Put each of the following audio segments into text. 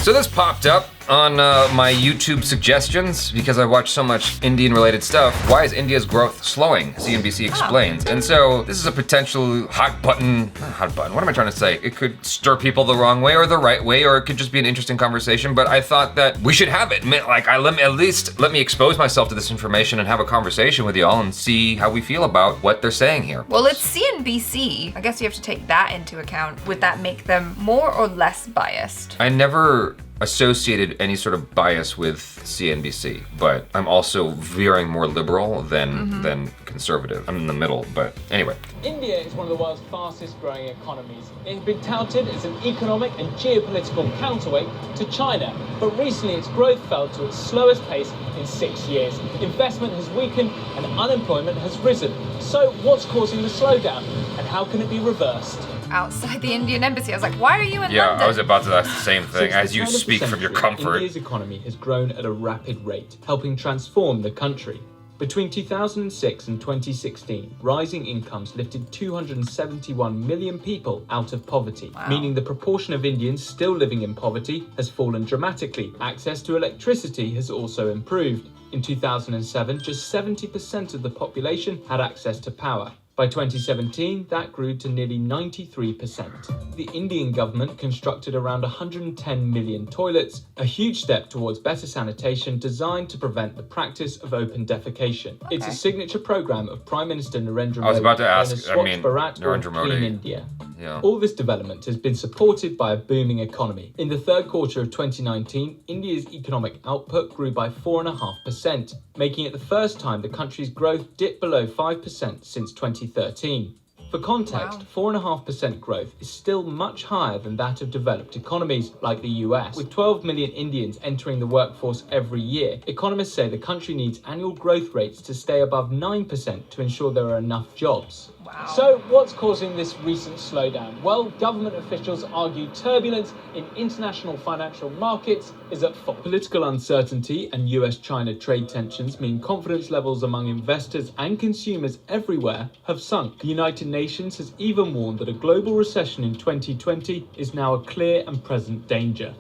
So this popped up on my YouTube suggestions because I watched so much Indian-related stuff. Why is India's growth slowing? CNBC explains. And so this is a potential hot button, what am I trying to say? It could stir people the wrong way or the right way, or it could just be an interesting conversation, but I thought that we should have it. Like, at least let me expose myself to this information and have a conversation with y'all and see how we feel about what they're saying here. Well, it's CNBC. I guess you have to take that into account. Would that make them more or less biased? I never associated any sort of bias with CNBC, but I'm also veering more liberal than conservative. I'm in the middle, but anyway. India is one of the world's fastest growing economies. It has been touted as an economic and geopolitical counterweight to China, but recently its growth fell to its slowest pace in 6 years. Investment has weakened and unemployment has risen. So what's causing the slowdown and how can it be reversed? Outside the Indian embassy, I was like, why are you in London? Yeah, I was about to ask the same thing. Since As the you turn of the speak from your century, comfort. India's economy has grown at a rapid rate, helping transform the country. Between 2006 and 2016, rising incomes lifted 271 million people out of poverty, meaning the proportion of Indians still living in poverty has fallen dramatically. Access to electricity has also improved. In 2007, just 70% of the population had access to power. By 2017, that grew to nearly 93%. The Indian government constructed around 110 million toilets, a huge step towards better sanitation designed to prevent the practice of open defecation. Okay. It's a signature program of Prime Minister Narendra Modi. I was about to ask, Narendra Clean Modi. India. Yeah. All this development has been supported by a booming economy. In the third quarter of 2019, India's economic output grew by 4.5%, making it the first time the country's growth dipped below 5% since 2013. For context, 4.5% growth is still much higher than that of developed economies like the US. With 12 million Indians entering the workforce every year, economists say the country needs annual growth rates to stay above 9% to ensure there are enough jobs. So what's causing this recent slowdown? Well, government officials argue turbulence in international financial markets is at fault. Political uncertainty and US-China trade tensions mean confidence levels among investors and consumers everywhere have sunk. The United Nations has even warned that a global recession in 2020 is now a clear and present danger.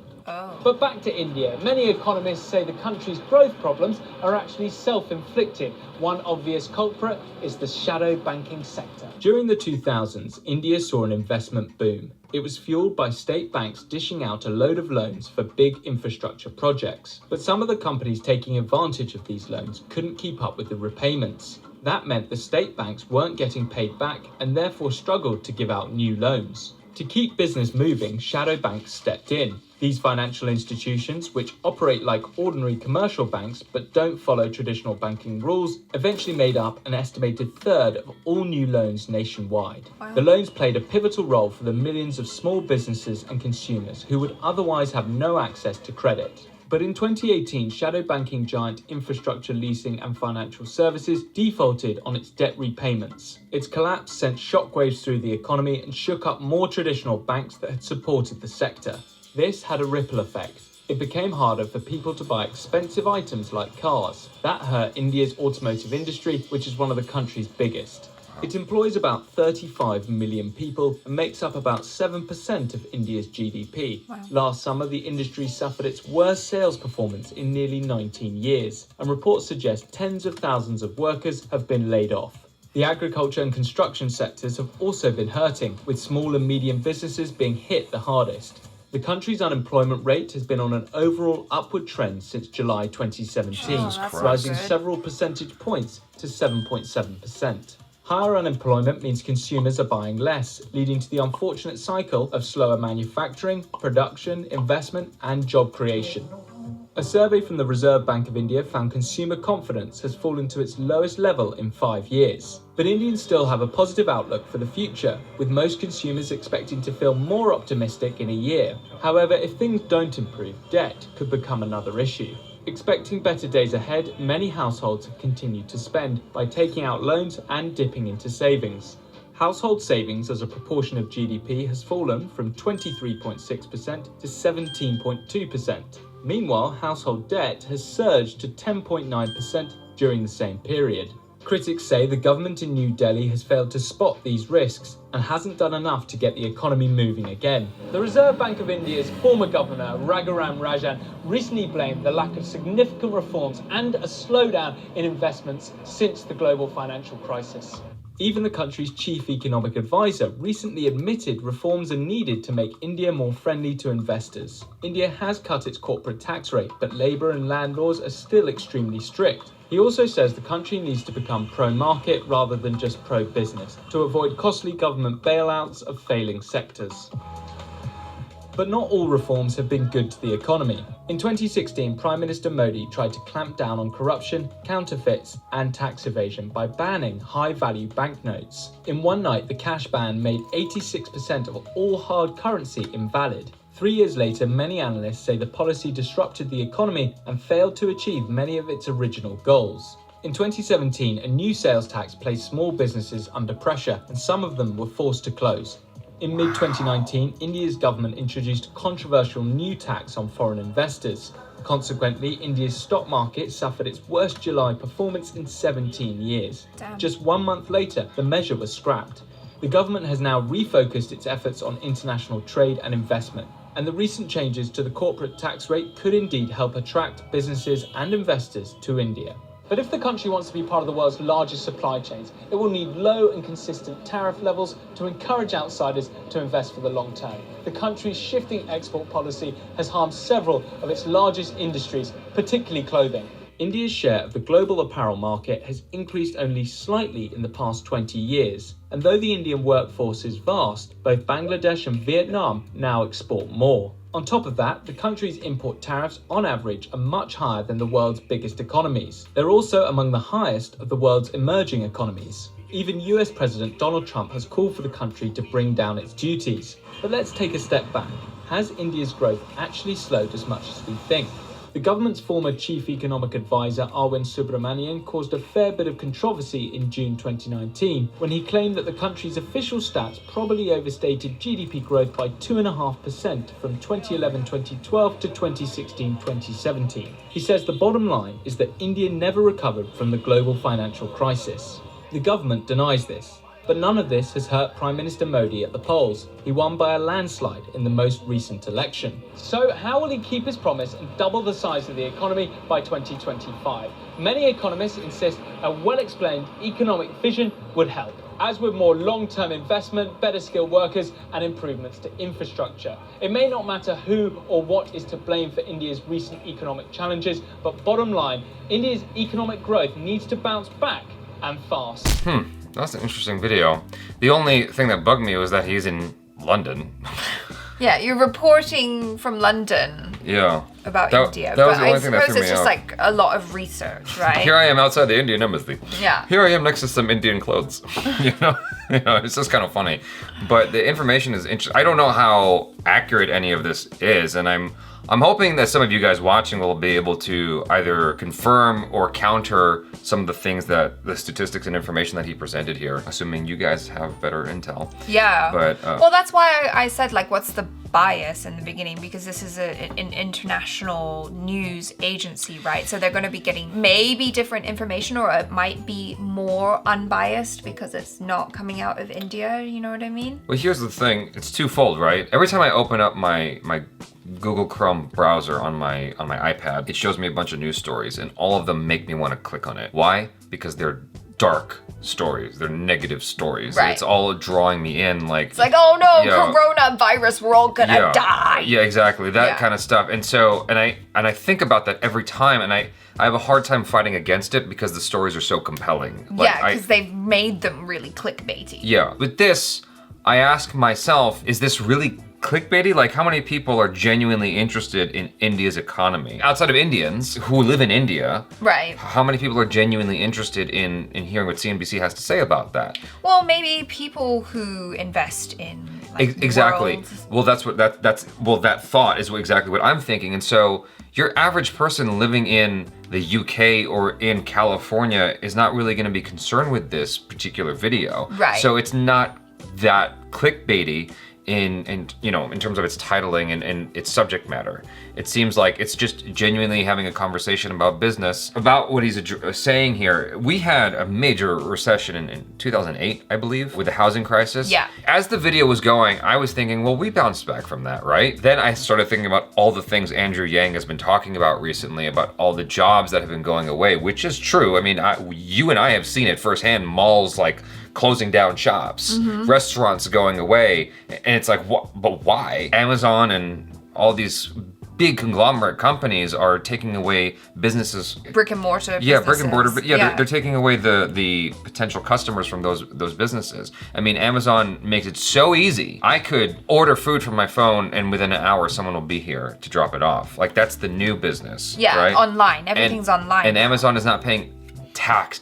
But back to India. Many economists say the country's growth problems are actually self-inflicted. One obvious culprit is the shadow banking sector. During the 2000s, India saw an investment boom. It was fueled by state banks dishing out a load of loans for big infrastructure projects. But some of the companies taking advantage of these loans couldn't keep up with the repayments. That meant the state banks weren't getting paid back and therefore struggled to give out new loans. To keep business moving, shadow banks stepped in. These financial institutions, which operate like ordinary commercial banks but don't follow traditional banking rules, eventually made up an estimated third of all new loans nationwide. The loans played a pivotal role for the millions of small businesses and consumers who would otherwise have no access to credit. But in 2018, shadow banking giant Infrastructure Leasing and Financial Services defaulted on its debt repayments. Its collapse sent shockwaves through the economy and shook up more traditional banks that had supported the sector. This had a ripple effect. It became harder for people to buy expensive items like cars. That hurt India's automotive industry, which is one of the country's biggest. It employs about 35 million people and makes up about 7% of India's GDP. Last summer, the industry suffered its worst sales performance in nearly 19 years, and reports suggest tens of thousands of workers have been laid off. The agriculture and construction sectors have also been hurting, with small and medium businesses being hit the hardest. The country's unemployment rate has been on an overall upward trend since July 2017, rising several percentage points to 7.7%. Higher unemployment means consumers are buying less, leading to the unfortunate cycle of slower manufacturing, production, investment, and job creation. A survey from the Reserve Bank of India found consumer confidence has fallen to its lowest level in 5 years. But Indians still have a positive outlook for the future, with most consumers expecting to feel more optimistic in a year. However, if things don't improve, debt could become another issue. Expecting better days ahead, many households have continued to spend by taking out loans and dipping into savings. Household savings as a proportion of GDP has fallen from 23.6% to 17.2%. Meanwhile, household debt has surged to 10.9% during the same period. Critics say the government in New Delhi has failed to spot these risks and hasn't done enough to get the economy moving again. The Reserve Bank of India's former governor, Raghuram Rajan, recently blamed the lack of significant reforms and a slowdown in investments since the global financial crisis. Even the country's chief economic advisor recently admitted reforms are needed to make India more friendly to investors. India has cut its corporate tax rate, but labour and land laws are still extremely strict. He also says the country needs to become pro-market rather than just pro-business to avoid costly government bailouts of failing sectors. But not all reforms have been good to the economy. In 2016, Prime Minister Modi tried to clamp down on corruption, counterfeits, and tax evasion by banning high-value banknotes. In one night, the cash ban made 86% of all hard currency invalid. 3 years later, many analysts say the policy disrupted the economy and failed to achieve many of its original goals. In 2017, a new sales tax placed small businesses under pressure, and some of them were forced to close. In mid-2019, India's government introduced a controversial new tax on foreign investors. Consequently, India's stock market suffered its worst July performance in 17 years. Damn. Just 1 month later, the measure was scrapped. The government has now refocused its efforts on international trade and investment, and the recent changes to the corporate tax rate could indeed help attract businesses and investors to India. But if the country wants to be part of the world's largest supply chains, it will need low and consistent tariff levels to encourage outsiders to invest for the long term. The country's shifting export policy has harmed several of its largest industries, particularly clothing. India's share of the global apparel market has increased only slightly in the past 20 years. And though the Indian workforce is vast, both Bangladesh and Vietnam now export more. On top of that, the country's import tariffs on average are much higher than the world's biggest economies. They're also among the highest of the world's emerging economies. Even US President Donald Trump has called for the country to bring down its duties. But let's take a step back. Has India's growth actually slowed as much as we think? The government's former chief economic advisor Arvind Subramanian caused a fair bit of controversy in June 2019 when he claimed that the country's official stats probably overstated GDP growth by 2.5% from 2011-2012 to 2016-2017. He says the bottom line is that India never recovered from the global financial crisis. The government denies this. But none of this has hurt Prime Minister Modi at the polls. He won by a landslide in the most recent election. So how will he keep his promise and double the size of the economy by 2025? Many economists insist a well-explained economic vision would help, as with more long-term investment, better skilled workers and improvements to infrastructure. It may not matter who or what is to blame for India's recent economic challenges, but bottom line, India's economic growth needs to bounce back and fast. That's an interesting video. The only thing that bugged me was that he's in London. Yeah, you're reporting from London Yeah. about India, that was but the only I thing that suppose threw it's me just off. like a lot of research, right? Here I am outside the Indian embassy. Yeah. Here I am next to some Indian clothes. you know, it's just kind of funny. But the information is interesting. I don't know how accurate any of this is, and I'm hoping that some of you guys watching will be able to either confirm or counter some of the things that the statistics and information that he presented here, assuming you guys have better intel. Yeah. But well, that's why I said, like, what's the bias in the beginning? Because this is an international news agency, right? So they're going to be getting maybe different information, or it might be more unbiased because it's not coming out of India. You know what I mean? Well, here's the thing. It's twofold, right? Every time I open up my Google Chrome browser on my iPad, it shows me a bunch of news stories, and all of them make me want to click on it. Why? Because they're dark stories. They're negative stories. Right. It's all drawing me in, like It's like, oh no, coronavirus, we're all gonna die. Yeah, exactly. That kind of stuff. And so, and I think about that every time, and I have a hard time fighting against it because the stories are so compelling. Like, Yeah, because they've made them really clickbaity. Yeah. With this, I ask myself, is this really clickbaity? Like, how many people are genuinely interested in India's economy? Outside of Indians who live in India, Right. how many people are genuinely interested in hearing what CNBC has to say about that? Well, maybe people who invest in like, Exactly. world- Well, that thought is exactly what I'm thinking. And so your average person living in the UK or in California is not really going to be concerned with this particular video. Right. So it's not that clickbaity. in terms of its titling and its subject matter. It seems like it's just genuinely having a conversation about business, about what he's saying here. We had a major recession in 2008, I believe, with the housing crisis. Yeah. As the video was going, I was thinking, well, we bounced back from that, right? Then I started thinking about all the things Andrew Yang has been talking about recently, about all the jobs that have been going away, which is true. I mean, you and I have seen it firsthand, malls like closing down shops, restaurants going away, and it's like, but why? Amazon and all these big conglomerate companies are taking away businesses. Brick and mortar businesses. Yeah, brick and mortar. But they're taking away the potential customers from those businesses. I mean, Amazon makes it so easy. I could order food from my phone, and within an hour, someone will be here to drop it off. Like, that's the new business. Yeah, right? online. Everything's online. And Amazon is not paying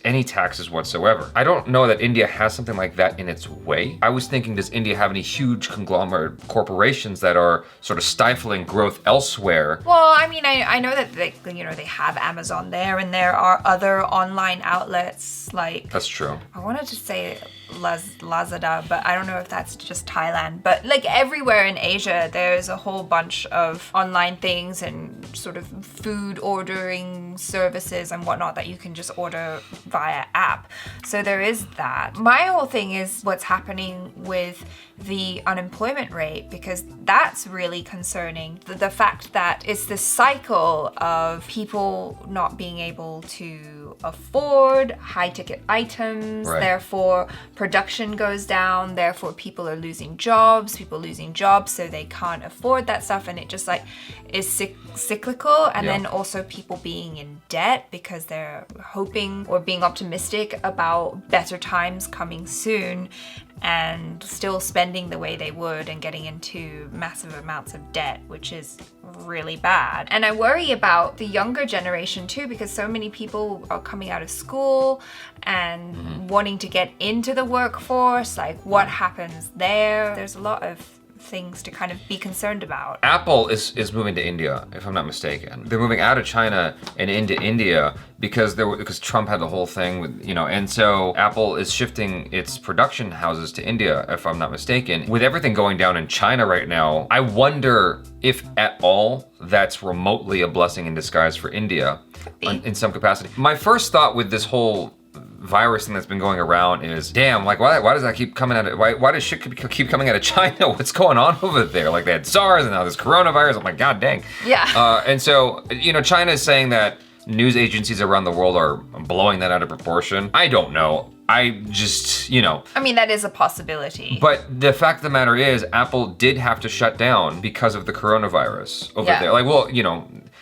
any taxes whatsoever. I don't know that India has something like that in its way. I was thinking, does India have any huge conglomerate corporations that are sort of stifling growth elsewhere? Well, I mean, I know that they have Amazon there, and there are other online outlets like. That's true. I wanted to say Lazada, but I don't know if that's just Thailand. But like everywhere in Asia, there's a whole bunch of online things and sort of food ordering services and whatnot that you can just order via app. So there is that. My whole thing is what's happening with the unemployment rate, because that's really concerning. The fact that it's this cycle of people not being able to afford high ticket items, right. Therefore production goes down, therefore people are losing jobs, so they can't afford that stuff, and it just like is cyclical. And then also people being in debt because they're hoping or being optimistic about better times coming soon, and still spending the way they would and getting into massive amounts of debt, which is really bad. And I worry about the younger generation too, because so many people are coming out of school and wanting to get into the workforce. Like, what happens there? There's a lot of things to kind of be concerned about. Apple is moving to India, if I'm not mistaken. They're moving out of China and into India because Trump had the whole thing with, and so Apple is shifting its production houses to India, if I'm not mistaken. With everything going down in China right now, I wonder if at all that's remotely a blessing in disguise for India in some capacity. My first thought with this whole virus thing that's been going around is, damn, like why does that keep coming out of, why does shit keep coming out of China? What's going on over there? Like, they had SARS and now this coronavirus. I'm like, god dang. Yeah. And so, China is saying that news agencies around the world are blowing that out of proportion. I don't know. I just, I mean, that is a possibility. But the fact of the matter is, Apple did have to shut down because of the coronavirus over there. Like, well,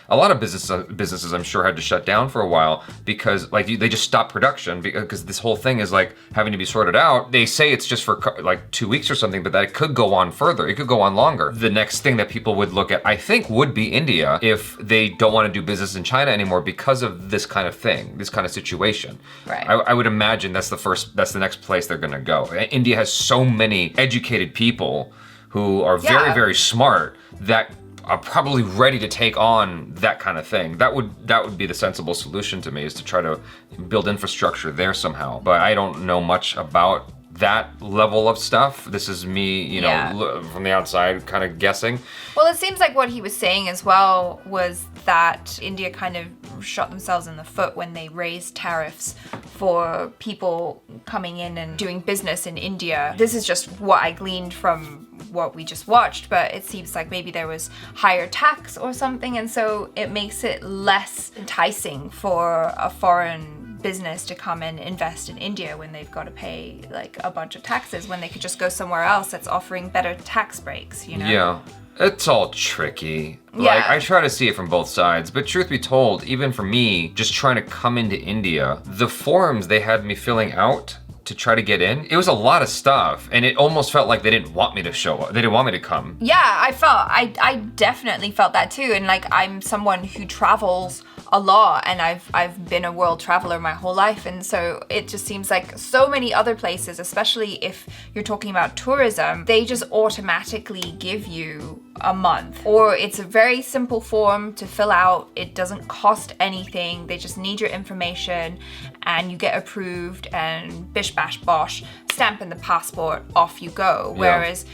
a lot of businesses I'm sure had to shut down for a while because they just stopped production because this whole thing is like having to be sorted out. They say it's just for like 2 weeks or something, but that it could go on further. It could go on longer. The next thing that people would look at, I think, would be India if they don't want to do business in China anymore because of this kind of thing, this kind of situation. Right. I would imagine that's the next place they're gonna go. India has so many educated people who are very, very smart that are probably ready to take on that kind of thing. That would be the sensible solution to me, is to try to build infrastructure there somehow. But I don't know much about that level of stuff. This is me, from the outside kind of guessing. Well, it seems like what he was saying as well was that India kind of shot themselves in the foot when they raised tariffs for people coming in and doing business in India. This is just what I gleaned from what we just watched, but it seems like maybe there was higher tax or something, and so it makes it less enticing for a foreign business to come and invest in India when they've got to pay like a bunch of taxes, when they could just go somewhere else that's offering better tax breaks, Yeah. It's all tricky. Yeah. Like, I try to see it from both sides, but truth be told, even for me, just trying to come into India, the forms they had me filling out to try to get in, it was a lot of stuff, and it almost felt like they didn't want me to show up. They didn't want me to come. Yeah, I definitely felt that too, and like, I'm someone who travels a lot, and I've been a world traveler my whole life, and so it just seems like so many other places, especially if you're talking about tourism, they just automatically give you a month, or it's a very simple form to fill out. It doesn't cost anything. They just need your information and you get approved, and bish bash bosh. stamp in the passport, off you go. Whereas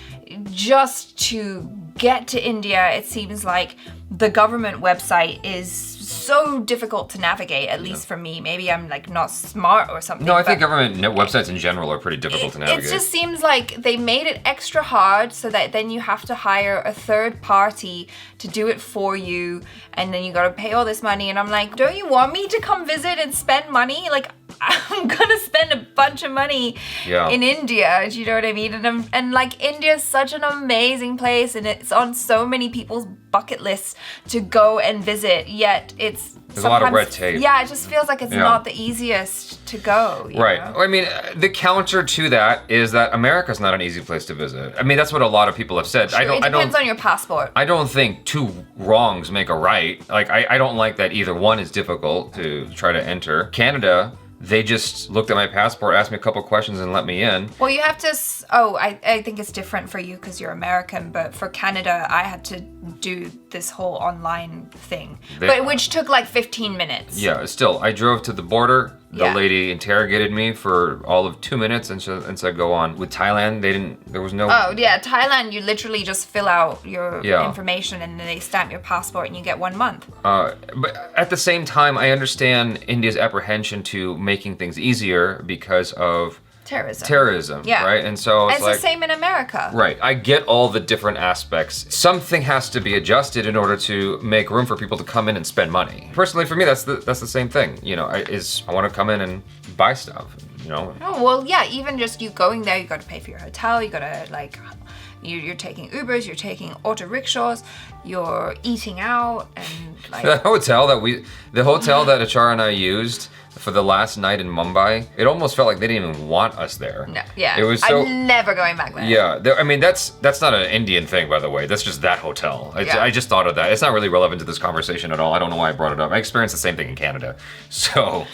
just to get to India, it seems like the government website is so difficult to navigate, at least for me. Maybe I'm like not smart or something. No, I think government websites in general are pretty difficult to navigate. It just seems like they made it extra hard so that then you have to hire a third party to do it for you, and then you gotta pay all this money. And I'm like, don't you want me to come visit and spend money? Like, I'm gonna spend a bunch of money in India, do you know what I mean? And like, India's such an amazing place, and it's on so many people's bucket lists to go and visit, yet there's a lot of red tape. Yeah, it just feels like it's not the easiest to go. You know? I mean, the counter to that is that America's not an easy place to visit. I mean, that's what a lot of people have said. Sure, it depends on your passport. I don't think two wrongs make a right. Like, I don't like that either one is difficult to try to enter. Canada, they just looked at my passport, asked me a couple questions, and let me in. Well, you have to, I think it's different for you because you're American, but for Canada, I had to do this whole online thing, which took like 15 minutes. Yeah, still, I drove to the border. The lady interrogated me for all of 2 minutes and said, go on. With Thailand, there was no... Oh, yeah, Thailand, you literally just fill out your information and then they stamp your passport and you get 1 month. But at the same time, I understand India's apprehension to making things easier because of terrorism, right? And so it's the same in America. Right, I get all the different aspects. Something has to be adjusted in order to make room for people to come in and spend money. Personally, for me, that's the same thing. You know, I want to come in and buy stuff. You know. Oh well, yeah. Even just you going there, you got to pay for your hotel. You got to like, you're taking Ubers, you're taking auto rickshaws, you're eating out, and like the hotel that Achara and I used for the last night in Mumbai, it almost felt like they didn't even want us there. No, yeah. It was so, I'm never going back there. Yeah, I mean, that's not an Indian thing, by the way. That's just that hotel. I just thought of that. It's not really relevant to this conversation at all. I don't know why I brought it up. I experienced the same thing in Canada. So,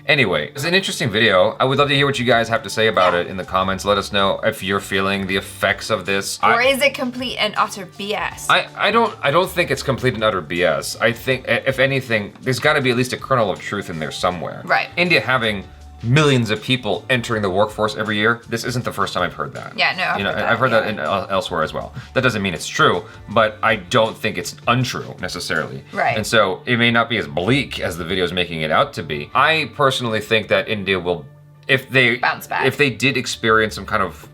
anyway, it's an interesting video. I would love to hear what you guys have to say about it in the comments. Let us know if you're feeling the effects of this. Or is it complete and utter BS? I don't think it's complete and utter BS. I think, if anything, there's got to be at least a kernel of truth in there somewhere. Right. India having millions of people entering the workforce every year, this isn't the first time I've heard that. Yeah, no, I've heard that elsewhere as well. That doesn't mean it's true, but I don't think it's untrue necessarily. Right. And so it may not be as bleak as the video is making it out to be. I personally think that India will, if they bounce back, if they did experience some kind of,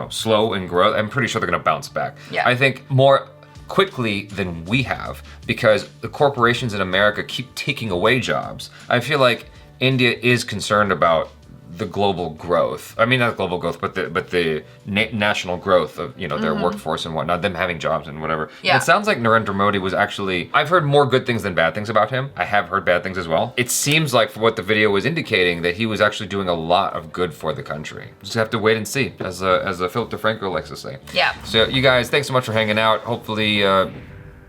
slow in growth, I'm pretty sure they're gonna bounce back. Yeah. I think more quickly than we have, because the corporations in America keep taking away jobs. I feel like India is concerned about the global growth. I mean, not global growth, but the national growth of their workforce and whatnot, them having jobs and whatever. Yeah. And it sounds like Narendra Modi was actually, I've heard more good things than bad things about him. I have heard bad things as well. It seems like, for what the video was indicating, that he was actually doing a lot of good for the country. Just have to wait and see, as Philip DeFranco likes to say. Yeah. So you guys, thanks so much for hanging out. Hopefully,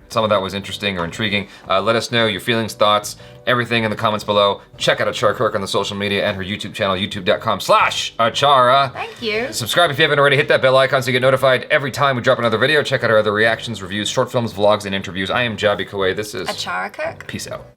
some of that was interesting or intriguing. Let us know your feelings, thoughts, everything in the comments below. Check out Achara KIRK on the social media and her YouTube channel, youtube.com/Achara. Thank you. Subscribe if you haven't already. Hit that bell icon so you get notified every time we drop another video. Check out our other reactions, reviews, short films, vlogs, and interviews. I am Jaby Koay. This is Achara KIRK. Peace out.